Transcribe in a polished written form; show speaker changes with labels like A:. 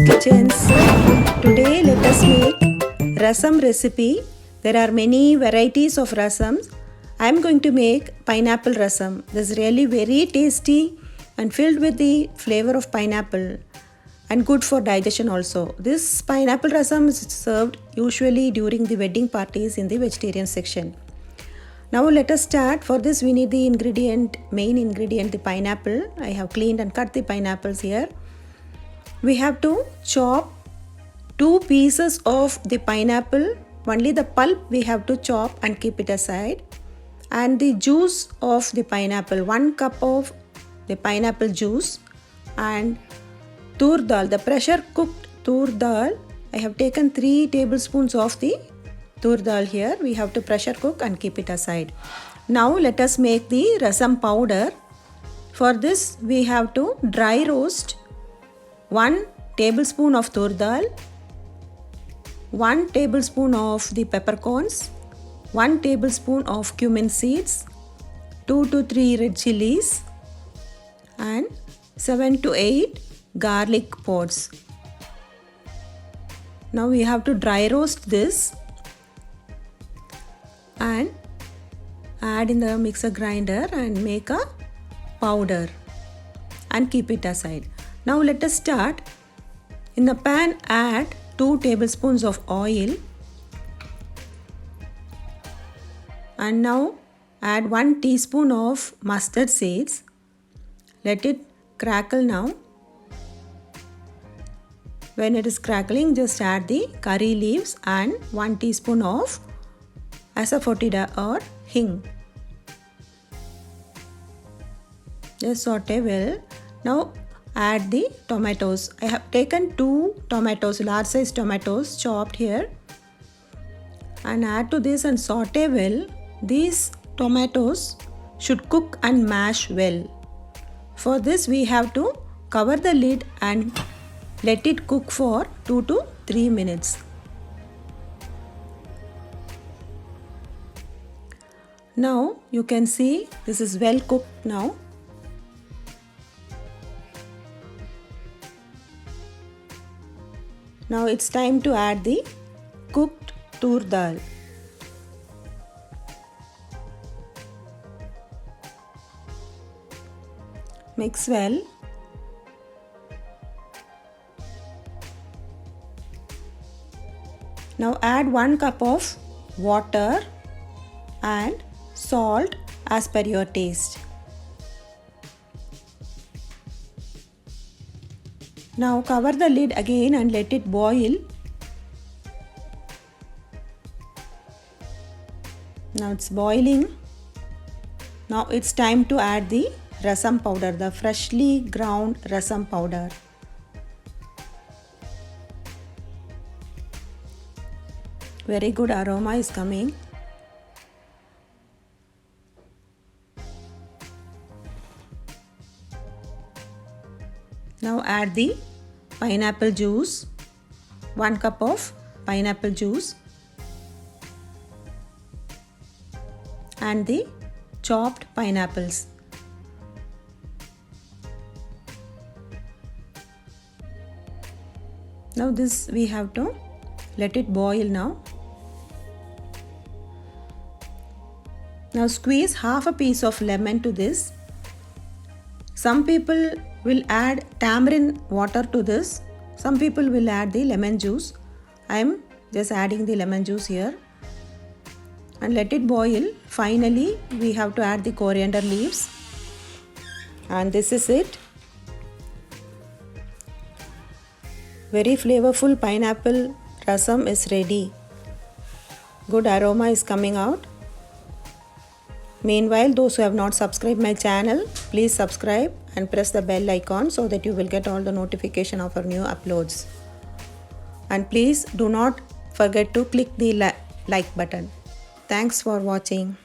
A: kitchens. Today let us make rasam recipe. There are many varieties of rasams. I am going to make pineapple rasam. This is really very tasty and filled with the flavor of pineapple and good for digestion also. This pineapple rasam is served usually during the wedding parties in the vegetarian section. Now let us start. For this we need the main ingredient, the pineapple. I have cleaned and cut the pineapples here. We have to chop 2 pieces of the pineapple. Only the pulp we have to chop and keep it aside. And the juice of the pineapple, 1 cup of the pineapple juice, and tur dal, the pressure cooked tur dal. I have taken 3 tablespoons of the tur dal here. We have to pressure cook and keep it aside. Now let us make the rasam powder. For this we have to dry roast 1 tablespoon of tur dal, 1 tablespoon of the peppercorns, 1 tablespoon of cumin seeds, 2 to 3 red chilies, and 7 to 8 garlic pods. Now we have to dry roast this and add in the mixer grinder and make a powder and keep it aside. Now let us start. In the pan add 2 tablespoons of oil and now add 1 teaspoon of mustard seeds. Let it crackle now. When it is crackling, just add the curry leaves and 1 teaspoon of asafoetida or hing. Just saute well. Now add the tomatoes. I have taken 2 tomatoes, large size tomatoes chopped here, and add to this and saute well. These tomatoes should cook and mash well. For this we have to cover the lid and let it cook for 2 to 3 minutes. Now you can see this is well cooked now. Now it's time to add the cooked tur dal. Mix well. Now add 1 cup of water and salt as per your taste. Now cover the lid again and let it boil. Now it's boiling. Now it's time to add the rasam powder, the freshly ground rasam powder. Very good aroma is coming. Now add the pineapple juice, 1 cup of pineapple juice, and the chopped pineapples. Now this we have to let it boil now. Now squeeze half a piece of lemon to this. Some people will add tamarind water to this. Some people will add the lemon juice. I am just adding the lemon juice here. And let it boil. Finally, we have to add the coriander leaves. And this is it. Very flavorful pineapple rasam is ready. Good aroma is coming out. Meanwhile, those who have not subscribed my channel, please subscribe and press the bell icon so that you will get all the notification of our new uploads. And please do not forget to click the like button. Thanks for watching.